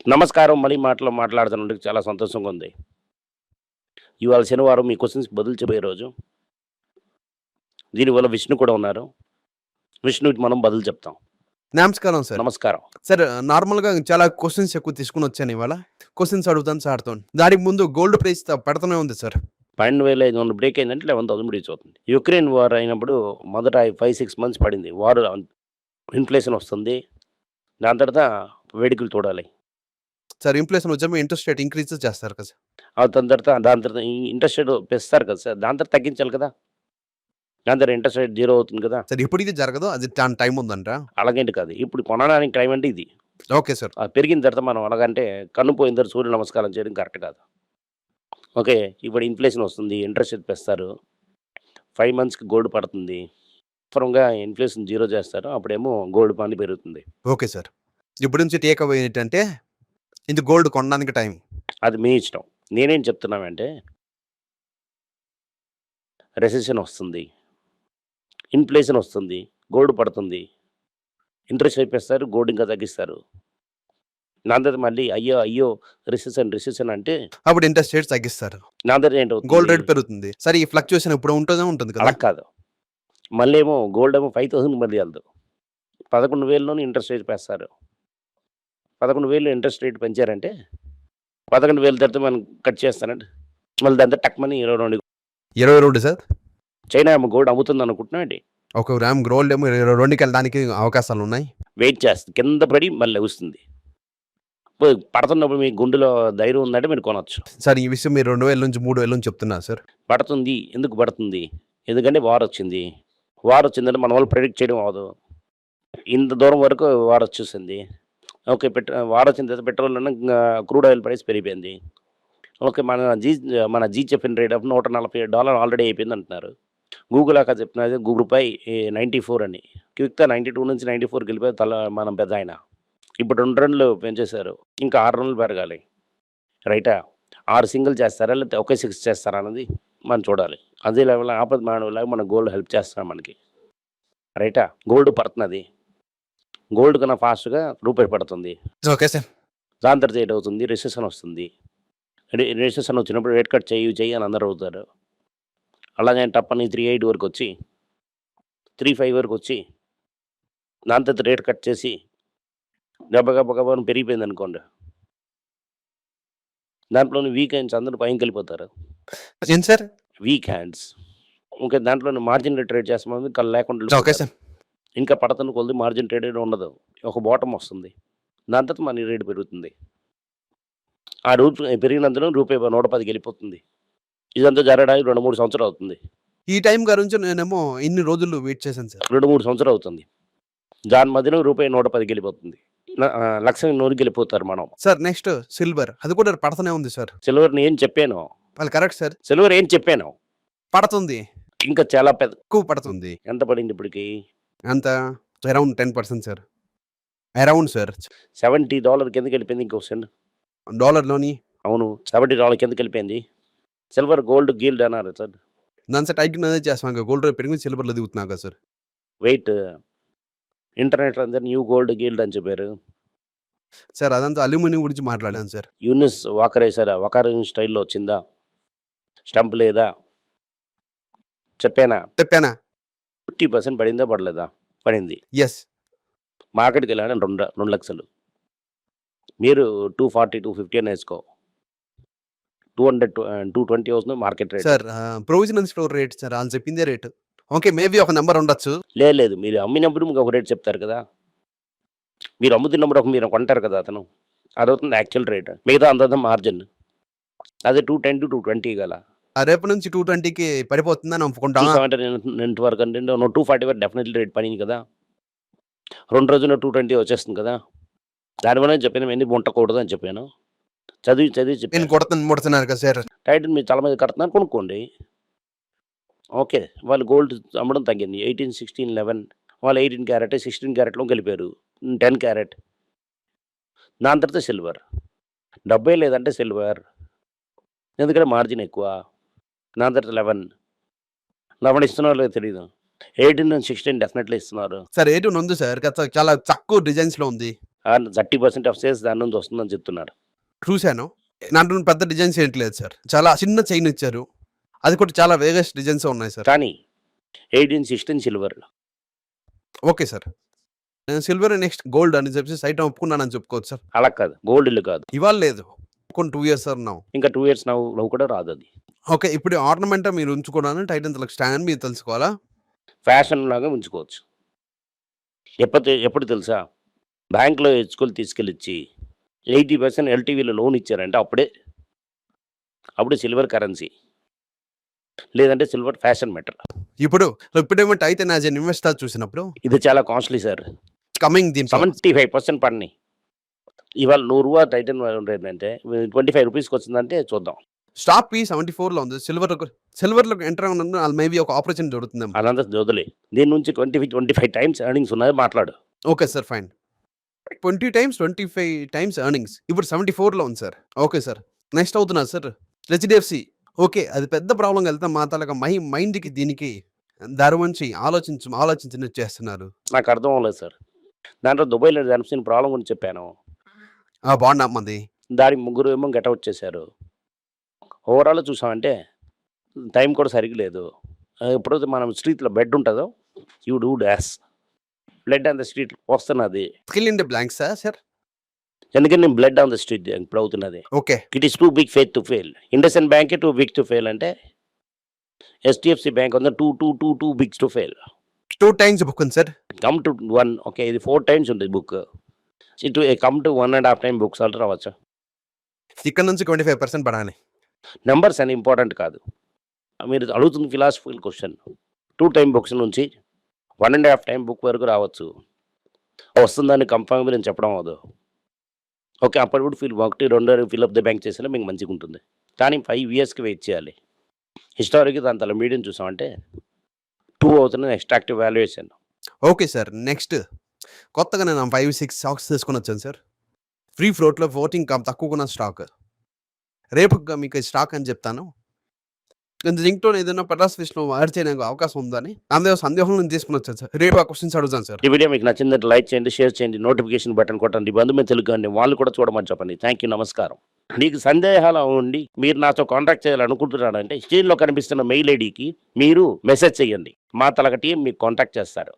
నమస్కారం. మళ్ళీ మాట్లాడుతున్నందుకు చాలా సంతోషంగా ఉంది. ఇవాళ శనివారం మీ క్వెషన్స్‌కి బదులు చెప్పే రోజు. దీనివల్ల విష్ణు కూడా ఉన్నారు. విష్ణుకి మనం బదులు చెప్తాం. నమస్కారం సార్. నమస్కారం. సార్ నార్మల్‌గా చాలా క్వెషన్స్ ఎక్కువ తీసుకొనొచ్చాను ఇవాళ. క్వెషన్స్ అడుగుతాను సార్‌తోని. దానికి ముందు గోల్డ్ ప్రైస్ పడతనే ఉంది సార్. 12,500 బ్రేక్ అయిందంటే 11,000 రీచ్ అవుతుంది. యుక్రెయిన్ వార్ అయినప్పుడు మొదట 5, 6 మంత్స్ పడింది. వార్ ఇన్‌ఫ్లేషన్ వస్తుంది. దాని తర్వాత వేడుకలు చూడాలి. సార్ ఇన్‌ఫ్లేషన్ వచ్చాక ఇంట్రెస్ట్ రేట్ ఇంక్రీజ్ చేస్తారు కదా సార్. దాని తర్వాత ఈ ఇంట్రెస్ట్ రేట్ పెంచుతారు కదా సార్. దాని తర్వాత తగ్గించాలి కదా! దాని తర్వాత ఇంట్రెస్ట్ రేట్ 0 అవుతుంది కదా! సార్ ఎప్పుడు ఇది జరగదు. అది టైం ఉందంటారా? అలాగేంటి కాదు. ఇప్పుడు కొనడానికి టైం అంటే ఇది. Okay sir. పెరిగిన తర్వాత మనం అలాగంటే కన్ను పోయిన తర్వాత సూర్య నమస్కారం చేయడం కరెక్ట్ కాదు. ఓకే. ఇప్పుడు ఇన్‌ఫ్లేషన్ వస్తుంది. ఇంట్రెస్ట్ రేట్ పెంచుతారు. 5 మంత్స్‌కి గోల్డ్ పడుతుంది. కన్ఫర్మ్‌గా ఇన్‌ఫ్లేషన్ 0 చేస్తారు. అప్పుడేమో గోల్డ్ మనీ పెరుగుతుంది. Okay sir. ఇప్పటి నుంచి టేక్ అవే ఏంటంటే ఇది గోల్డ్ కొనడానికి టైం. అది మీ ఇష్టం. నేనేం చెప్తున్నానంటే రెసెషన్ వస్తుంది. ఇన్‌ఫ్లేషన్ వస్తుంది. గోల్డ్ పడుతుంది. ఇంట్రెస్ట్ రేట్ పెంచుతారు. గోల్డ్ ఇంకా తగ్గిస్తారు. దాని తర్వాత మళ్ళీ అయ్యో! రెసెషన్ అంటే అప్పుడు ఇంట్రెస్ట్ రేట్స్ తగ్గిస్తారు. దాని తర్వాత ఏంటవుతుంది? గోల్డ్ రేట్ పెరుగుతుంది. సరే ఈ ఫ్లక్చుయేషన్ ఎప్పుడు ఉంటుంది కదా! అలా కాదు. మళ్ళీ ఏమో గోల్డ్ ఏమో 5,000 మళ్ళీ వెళ్దు. 11,000లోనే ఇంట్రెస్ట్ రేట్ పెంచుతారు. 11,000 ఇంట్రెస్ట్ రేట్ పెంచారంటే 11,000 తర్వాత మనం కట్ చేస్తానండి. మళ్ళీ దాని తర్వాత టక్‌మని 22 22 సార్. చైనా ఏమో గోల్డ్ అమ్ముతుందనుకుంటున్నావేంటి? ఒక గ్రామ్ గోల్డ్ ఏమో 22కి వెళ్ళడానికి అవకాశాలు ఉన్నాయి. వెయిట్ చేస్తుంది. కింద పడి మళ్ళీ లెగుస్తుంది. పడుతున్నప్పుడు మీ గుండెలో ధైర్యం ఉందంటే మీరు కొనొచ్చు. సార్ ఈ విషయం మీరు 2000 నుంచి 3000 నుంచి చెప్తున్నారు సార్. పడుతుంది. ఎందుకు పడుతుంది? ఎందుకంటే వార్ వచ్చింది. వార్ వచ్చిందంటే మన వాళ్ళు ప్రెడిక్ట్ చేయడం అవ్వదు. ఇంత దూరం వరకు వార్ వచ్చేసింది. ఓకే. వార్ వచ్చిన తర్వాత పెట్రోల్ క్రూడ్ ఆయిల్ ప్రైస్ పెరిగిపోయింది. ఓకే. మన జీ చెప్పిన రేట్ ఆఫ్ $140 ఆల్రెడీ అయిపోయింది అంటున్నారు. గూగుల్ అక్క చెప్తున్నది రూపాయి 94 అని. క్విక్‌గా 92 నుంచి 94కి వెళ్ళిపోయి మన పెద్దాయన. ఇప్పుడు 2 రన్లు పెంచేశారు. ఇంకా 6 రన్లు పెరగాలి. రైటా? 6 సింగిల్ చేస్తారా? లేకపోతే ఒకే 6 చేస్తారా అన్నది మనం చూడాలి. అదే లెవెల్‌లో ఆపద మానవులాగా మన గోల్డ్ హెల్ప్ చేస్తున్నాడు మనకి. రైటా? గోల్డ్ పడుతున్నది. గోల్డ్ కన్నా ఫాస్ట్‌గా రూపాయి పడుతుంది. Okay sir. దాని తర్వాత ఏటవుతుంది? రెసెషన్ వస్తుంది. రెసెషన్ వచ్చినప్పుడు రేట్ కట్ చెయ్యి అని అందరూ అడుగుతారు. అలాగే టప్పని 3.8 వరకు వచ్చి 3.5 వరకు వచ్చి దాని తర్వాత రేట్ కట్ చేసి గబగబా పెరిగిపోయిందనుకోండి. దాంట్లోని వీక్ హ్యాండ్స్ అందరూ పైకెళ్ళిపోతారు. ఏంటి సార్? Week hands. ఓకే. దాంట్లోని మార్జిన్ ట్రేడ్ చేస్తామని లేకుండా ఓకే సార్. ఇంకా పడుతున్న కొలది మార్జిన్ ట్రేడ్ ఉండదు. ఒక బాటమ్ వస్తుంది. దాని తర్వాత మనీ రేట్ పెరుగుతుంది. ఆ పెరిగినందున రూపాయి 110కి వెళ్ళిపోతుంది. ఇదంతా జరగడానికి 2, 3 సంవత్సరాలు అవుతుంది. ఈ టైం గురించి నేనేమో ఇన్ని రోజులు వెయిట్ చేశాను సార్. 2, 3 సంవత్సరాలు అవుతుంది. దాని మధ్యలో రూపాయి 110కి వెళ్ళిపోతుంది. లక్ష నూరుకి వెళ్ళిపోతారు మనం. సార్ నెక్స్ట్ సిల్వర్ అది కూడా పడతనే ఉంది సార్. సిల్వర్‌ని ఏం చెప్పాను? వాళ్ళు కరెక్ట్ సార్. సిల్వర్ ఏం చెప్పాను? పడుతుంది. ఇంకా చాలా ఎక్కువ పడుతుంది. ఎంత పడింది ఇప్పటికి? ఎంత? Around 10% sir. Around sir. $70 కిందకి వెళ్ళిపోయింది ఇంకో సెంట్. డాలర్‌లోని? అవును. $70 కిందకి వెళ్ళిపోయింది. సిల్వర్, గోల్డ్, గిల్డ్ అన్నారు సార్. దాని సార్ టైట్‌గా అదే చేస్తాం. గోల్డ్ రేట్ పెరిగి సిల్వర్‌లో దిగుతున్నా కదా సార్. వెయిట్ ఇంటర్నెట్‌లో అందరూ న్యూ గోల్డ్, గిల్డ్ అని చెప్పారు. సార్ అదంతా అల్యూమినియం గురించి మాట్లాడాను సార్. యూనిస్ వాకర్ వేసారా? వాకర్ స్టైల్‌లో వచ్చిందా? స్టంప్ లేదా? చెప్పానా? 50% పడిందా? పడలేదా? పడింది. యెస్. మార్కెట్‌కి వెళ్ళాలని 2 లక్షలు. మీరు 240, 250 అని వేసుకో. 200, 220 వస్తుంది market rate. Sir provisional store rate sir వాళ్ళు చెప్పిందే రేట్. ఓకే. మేబీ ఒక నంబర్ ఉండొచ్చు. లేదు. మీరు అమ్మినప్పుడు మీకు ఒక రేట్ చెప్తారు కదా! మీరు అమ్ముతున్నప్పుడు మీరు కొంటారు కదా అతను. అదవుతుంది యాక్చువల్ రేట్. మిగతా అంతా మార్జిన్. అదే 210-220 గల. రేపు నుంచి 220కి పడిపోతుందని ఒప్పుకుంటా. 270 వరకు అంటే 240 వరకు డెఫినెట్లీ రేట్ పడింది కదా! 2 రోజుల్లో 220 వచ్చేస్తుంది కదా! దానివల్ల చెప్పాను ఎన్ని ఉండకూడదు అని చెప్పాను. చదివి నేను చెప్పాను. ముడుతున్నారు కదా సార్. టైటిల్ మీ తల మీద కడుతున్నారు కొనుక్కోండి. ఓకే. వాళ్ళు గోల్డ్ అమ్మడం తగ్గింది. 18, 16, 11 వాళ్ళు 18 క్యారెట్, 16 క్యారెట్‌లోకి వెళ్ళిపోయారు. 10 క్యారెట్. దాని తర్వాత సిల్వర్. డబ్బే లేదంటే సిల్వర్. ఎందుకంటే మార్జిన్ ఎక్కువ. దాని తర్వాత 11 ఇస్తున్నారో లేదో తెలీదు. 18 and 16 డెఫినెట్‌లీ ఇస్తున్నారు. సార్ 18 ఉంది సార్. చాలా తక్కువ డిజైన్స్‌లో ఉంది. 30% ఆఫ్ సేల్స్ దాని నుంచి వస్తుందని చెప్తున్నారు. చూసాను. దాంట్లో పెద్ద డిజైన్స్ ఏంటి లేదు సార్. చాలా చిన్న చైన్ ఇచ్చారు. అది కూడా చాలా వేరియస్ డిజైన్స్ ఉన్నాయి సార్. కానీ 18, 16 సిల్వర్. Okay sir. నేను సిల్వర్ నెక్స్ట్ గోల్డ్ అని చెప్పేసి ఐటమ్ ఒప్పుకున్నానని చెప్పుకోవచ్చు సార్. అలా కాదు. గోల్డ్ ఇల్లు కాదు. ఇవాళ లేదు. కొన్ని 2 ఇయర్స్ సార్ నౌ. ఇంకా 2 ఇయర్స్ నవ్వు కూడా రాదు అది. ఓకే. ఇప్పుడు ఆర్నమెంట్ మీరు ఉంచుకోవడానికి టైటన్ స్టాండ్ మీరు తెలుసుకోవాలా? ఫ్యాషన్ లాగా ఉంచుకోవచ్చు. ఎప్పుడు తెలుసా? బ్యాంక్‌లో తీసుకెళ్ళిచ్చి 80% ఎల్టీవీలో లోన్ ఇచ్చారంటే అప్పుడే సిల్వర్ కరెన్సీ. లేదంటే సిల్వర్ ఫ్యాషన్ మెటల్. ఇప్పుడేమో టైటన్ యాజ్ ఎన్ ఇన్వెస్టర్ చూసినప్పుడు ఇది చాలా కాస్ట్లీ సార్. కమింగ్ దీని 75% పడినాయి. ఇవాళ రూ. 100 టైటన్ ఉండేదంటే 25 రూపీస్‌కి వచ్చిందంటే చూద్దాం. స్టాక్ పి 74లో ఉంది. సిల్వర్‌లోకి ఎంటర్ అవ్వనుంది. మేబీ ఒక ఆపర్చునిటీ దొరుకుతుందేమో. అదంతా వదిలేయి. దీని నుంచి 25 టైమ్స్ ఎర్నింగ్స్ ఉన్నది మాట్లాడు. Okay sir fine. 20 times 25 times earnings. ఇప్పుడు 74లో ఉంది సార్. Okay sir. నెక్స్ట్ అవుతున్నారు సార్ హెచ్‌డిఎఫ్‌సి. ఓకే. అది పెద్ద ప్రాబ్లమ్‌గా వెళ్తే మా తాలూకా మైండ్‌కి దీనికి దారి వంచి ఆలోచించినట్టు చేస్తున్నారు. నాకు అర్థం అవ్వలేదు సార్. దాంట్లో దుబాయ్‌లో జరిగిన ప్రాబ్లమ్ గురించి చెప్పాను. బాండ్ అమ్మది. దానికి ముగ్గురు ఏమో గెటౌట్ చేశారు. ఓవరాల్‌గా చూసామంటే టైం కూడా సరిగ్గా లేదు. ఎప్పుడైతే మనం స్ట్రీట్‌లో బెడ్ ఉంటుందో you do dash. Blood on the street వస్తున్నది. స్కిల్ ఇన్ ద బ్లాంక్సా సార్? ఎందుకంటే నేను బ్లడ్ ఆన్ ద స్ట్రీట్ ఇప్పుడు అవుతున్నది. Okay. It is too big faith to fail. IndusInd బ్యాంకే టూ బిగ్ టు ఫెయిల్ అంటే హెచ్‌డిఎఫ్‌సి బ్యాంక్ ఉంది too bigs to fail. 2 times book ఉంది సార్. Come to 1 okay. ఇది 4 టైమ్స్ ఉంటుంది బుక్. ఇటు come to 1.5 time books alter అవ్వచ్చు. ఇక్కడ నుంచి 25% పడాలి. నంబర్స్ అని ఇంపార్టెంట్ కాదు. మీరు అడుగుతున్న ఫిలాసఫికల్ క్వశ్చన్. 2 టైమ్ బుక్స్ నుంచి 1.5 టైమ్ బుక్ వరకు రావచ్చు. వస్తుందని కన్ఫర్మ్‌గా నేను చెప్పడం అవ్వదు. ఓకే. అప్పుడు ఒకటి 2 ఫిల్ అప్ ద బ్యాంక్ చేసినా మీకు మంచిగా ఉంటుంది. కానీ 5 ఇయర్స్‌కి వెయిట్ చేయాలి. హిస్టారిక్‌గా దాని తల మీడియం చూసామంటే 2 అవుతున్నది extractive valuation. Okay sir. Next కొత్తగా నేను 5, 6 స్టాక్స్ తీసుకొని వచ్చాను సార్. ఫ్రీ ఫ్లోట్‌లో ఓటింగ్ తక్కువకున్న స్టాక్. రేపు మీకు ఈ స్టాక్ అని చెప్తాను. రింగ్‌టోన్ ఏదైనా పటాస్ విష్ణు యాడ్ చేయడానికి అవకాశం ఉందని సందేహం నుంచి తీసుకొని వచ్చాను సార్. రేపు ఆ క్వశ్చన్స్ అడుగుతాను సార్. ఈ వీడియో మీకు నచ్చిందంటే లైక్ చేయండి, షేర్ చేయండి, నోటిఫికేషన్ బటన్ కొట్టండి, బంధుమిత్రులు కానీ వాళ్ళు కూడా చూడమని చెప్పండి. థ్యాంక్ యూ, నమస్కారం. మీకు సందేహాలు ఉండి మీరు నాతో కాంటాక్ట్ చేయాలనుకుంటున్నారంటే స్క్రీన్‌లో కనిపిస్తున్న మెయిల్ ఐడికి మీరు మెసేజ్ చేయండి. మా తలక టీం మీకు కాంటాక్ట్ చేస్తారు.